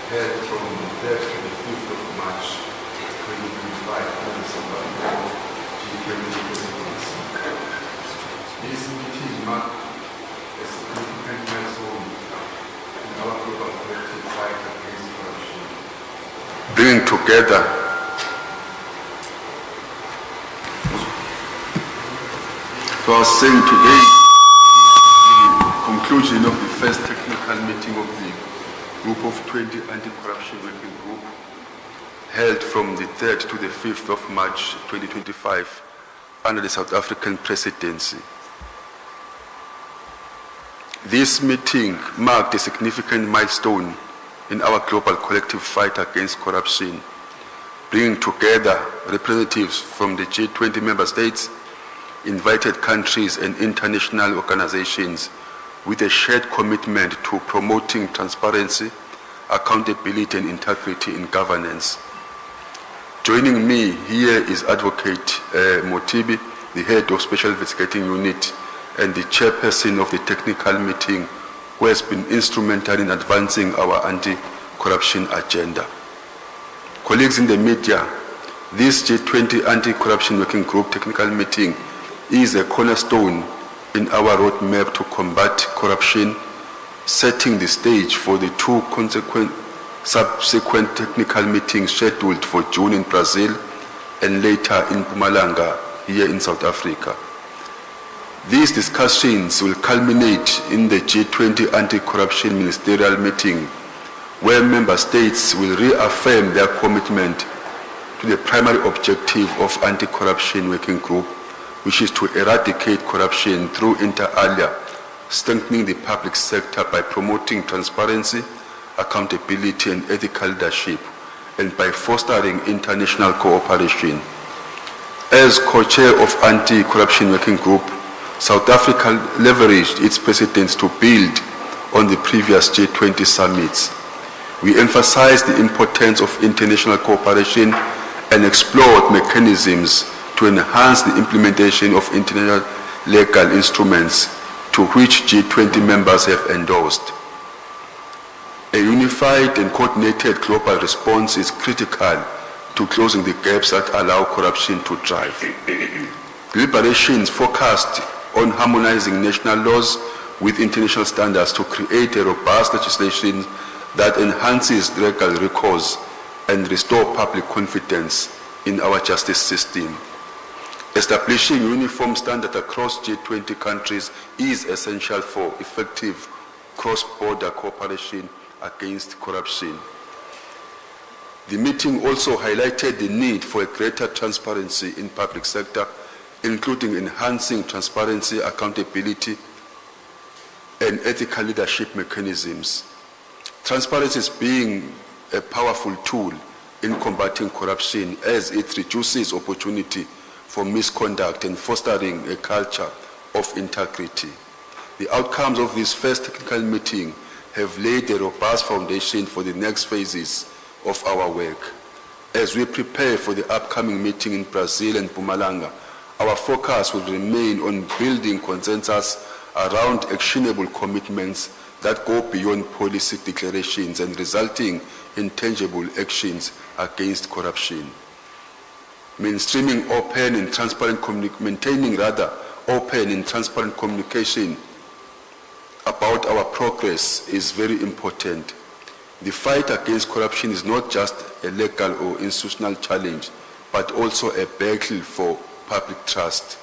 held from the 3rd to the 5th of March 2025 on the South African G20 presidency. This meeting marked a significant milestone in our global collective fight against corruption, bringing together so I was saying today, the conclusion of the first technical meeting of the Group of 20 Anti-Corruption Working Group held from the 3rd to the 5th of March 2025 under the South African presidency. This meeting marked a significant milestone in our global collective fight against corruption, bringing together representatives from the G20 member states, invited countries and international organizations with a shared commitment to promoting transparency, accountability and integrity in governance. Joining me here is Advocate Mothibi, the head of Special Investigating Unit and the chairperson of the technical meeting, who has been instrumental in advancing our anti-corruption agenda. Colleagues in the media, this G20 Anti-Corruption Working Group technical meeting is a cornerstone in our roadmap to combat corruption, setting the stage for the two subsequent technical meetings scheduled for June in Brazil and later in Mpumalanga here in South Africa. These discussions will culminate in the G20 Anti-Corruption Ministerial Meeting, where member states will reaffirm their commitment to the primary objective of Anti-Corruption Working Group, which is to eradicate corruption through inter alia, strengthening the public sector by promoting transparency, accountability and ethical leadership, and by fostering international cooperation. As co-chair of Anti-Corruption Working Group, South Africa leveraged its precedents to build on the previous G20 summits. We emphasized the importance of international cooperation and explored mechanisms to enhance the implementation of international legal instruments to which G20 members have endorsed. A unified and coordinated global response is critical to closing the gaps that allow corruption to thrive. Deliberations focused on harmonizing national laws with international standards to create a robust legislation that enhances legal recourse and restore public confidence in our justice system. Establishing uniform standards across G20 countries is essential for effective cross-border cooperation against corruption. The meeting also highlighted the need for a greater transparency in public sector, including enhancing transparency, accountability, and ethical leadership mechanisms. Transparency is being a powerful tool in combating corruption as it reduces opportunity for misconduct and fostering a culture of integrity. The outcomes of this first technical meeting have laid a robust foundation for the next phases of our work. As we prepare for the upcoming meeting in Brazil and Mpumalanga, our focus will remain on building consensus around actionable commitments that go beyond policy declarations and resulting in tangible actions against corruption. Maintaining open and transparent communication about our progress is very important. The fight against corruption is not just a legal or institutional challenge, but also a battle for public trust.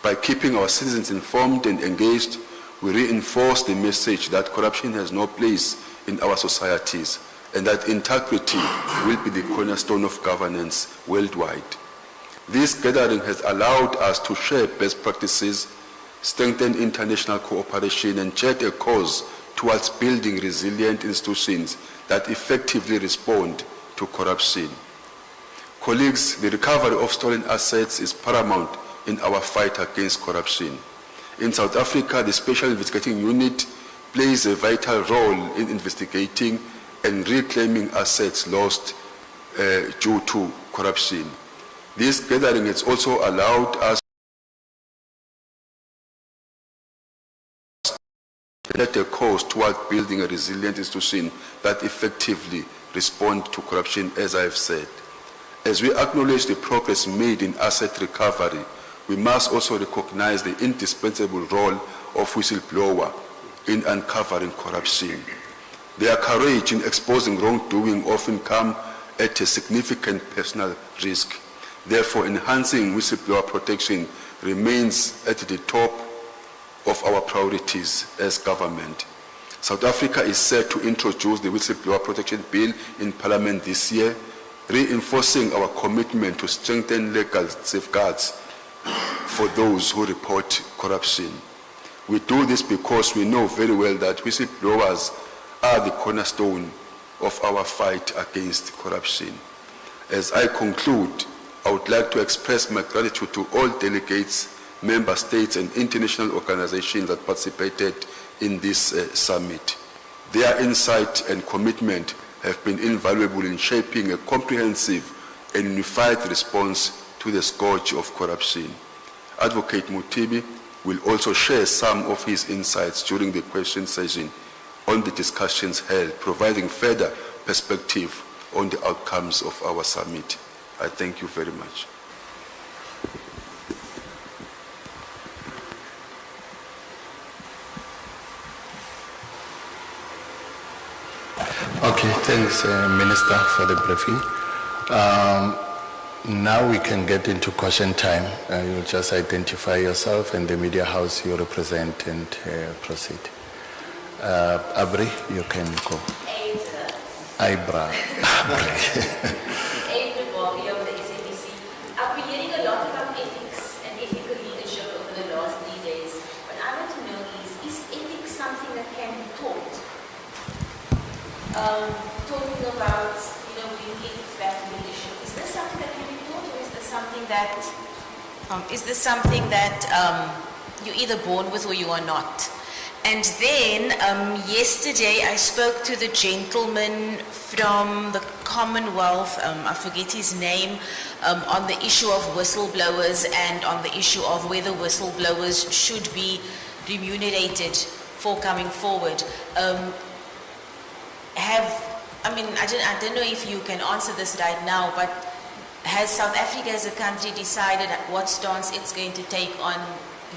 By keeping our citizens informed and engaged, we reinforce the message that corruption has no place in our societies and that integrity will be the cornerstone of governance worldwide. This gathering has allowed us to share best practices, strengthen international cooperation, and chart a course towards building resilient institutions that effectively respond to corruption. Colleagues, the recovery of stolen assets is paramount in our fight against corruption. In South Africa, the Special Investigating Unit plays a vital role in investigating and reclaiming assets lost due to corruption. This gathering has also allowed us chart a course toward building a resilient institution that effectively respond to corruption, as I have said. As we acknowledge the progress made in asset recovery, we must also recognize the indispensable role of whistleblower in uncovering corruption. Their courage in exposing wrongdoing often come at a significant personal risk. Therefore, enhancing whistleblower protection remains at the top of our priorities as government. South Africa is set to introduce the Whistleblower Protection Bill in Parliament this year, reinforcing our commitment to strengthen legal safeguards for those who report corruption. We do this because we know very well that whistleblowers are the cornerstone of our fight against corruption. As I conclude, I would like to express my gratitude to all delegates, member states and international organizations that participated in this summit. Their insight and commitment have been invaluable in shaping a comprehensive and unified response to the scourge of corruption. Advocate Mothibi will also share some of his insights during the question session on the discussions held, providing further perspective on the outcomes of our summit. I thank you very much. Okay, thanks, Minister, for the briefing. Now we can get into question time. You'll just identify yourself and the media house you represent and proceed. Abri, you can go. Ibra. Of the SABC. I've been hearing a lot about ethics and ethical leadership over the last 3 days. What I want to know is ethics something that can be taught? Talking about, bringing ethics back to leadership. Is this something that can be taught, or is this something that you're either born with or you are not? And then yesterday I spoke to the gentleman from the Commonwealth, I forget his name, on the issue of whistleblowers and on the issue of whether whistleblowers should be remunerated for coming forward. I don't know if you can answer this right now, but has South Africa as a country decided what stance it's going to take on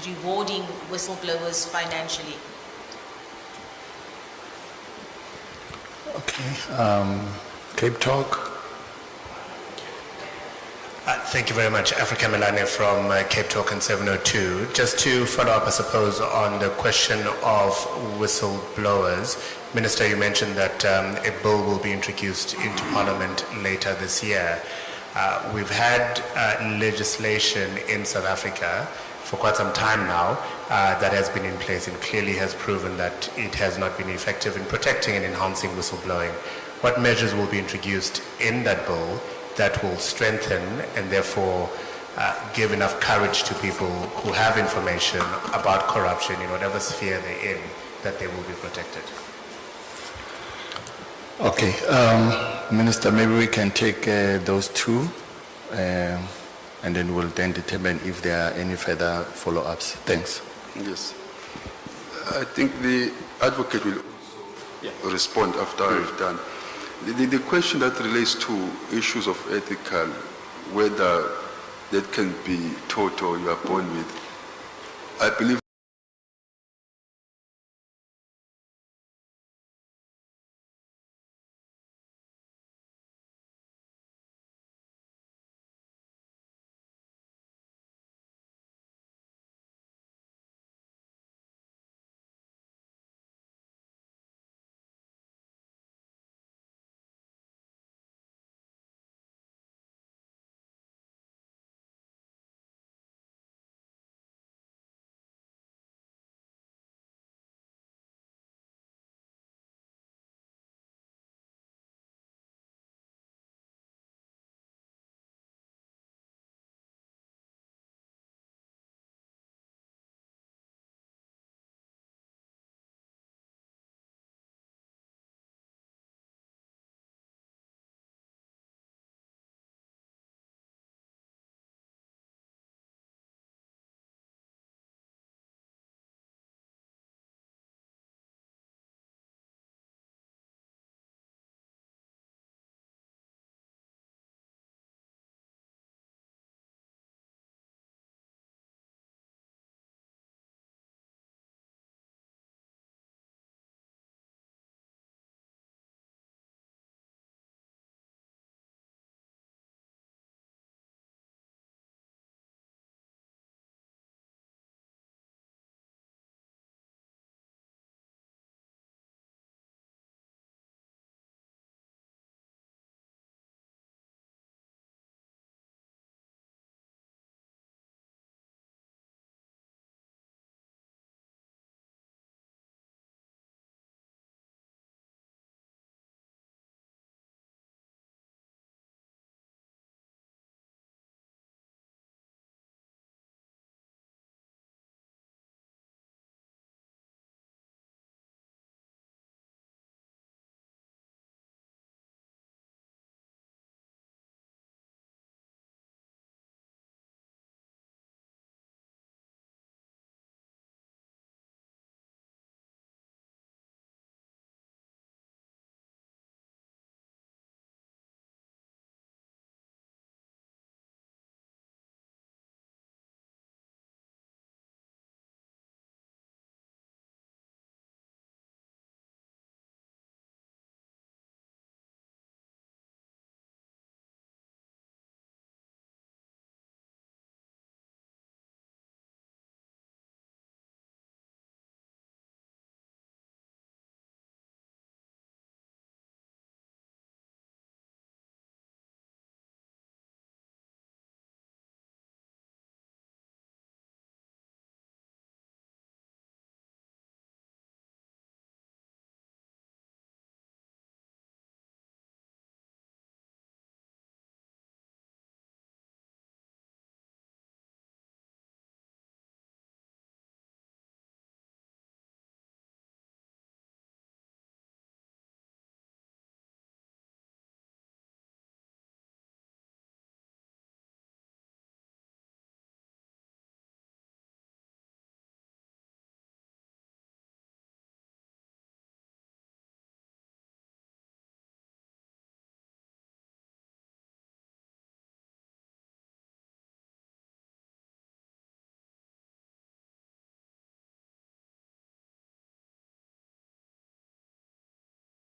rewarding whistleblowers financially? Okay, Cape Talk. Thank you very much. Africa Melane from Cape Talk and 702. Just to follow up, I suppose, on the question of whistleblowers. Minister, you mentioned that a bill will be introduced into Parliament later this year. We've had legislation in South Africa for quite some time now that has been in place and clearly has proven that it has not been effective in protecting and enhancing whistleblowing. What measures will be introduced in that bill that will strengthen and therefore give enough courage to people who have information about corruption in whatever sphere they're in, that they will be protected? Okay, Minister, maybe we can take those two and then we'll then determine if there are any further follow-ups. Thanks. Yes. I think the advocate will also respond after I've done. The question that relates to issues of ethical, whether that can be taught or you are born with, I believe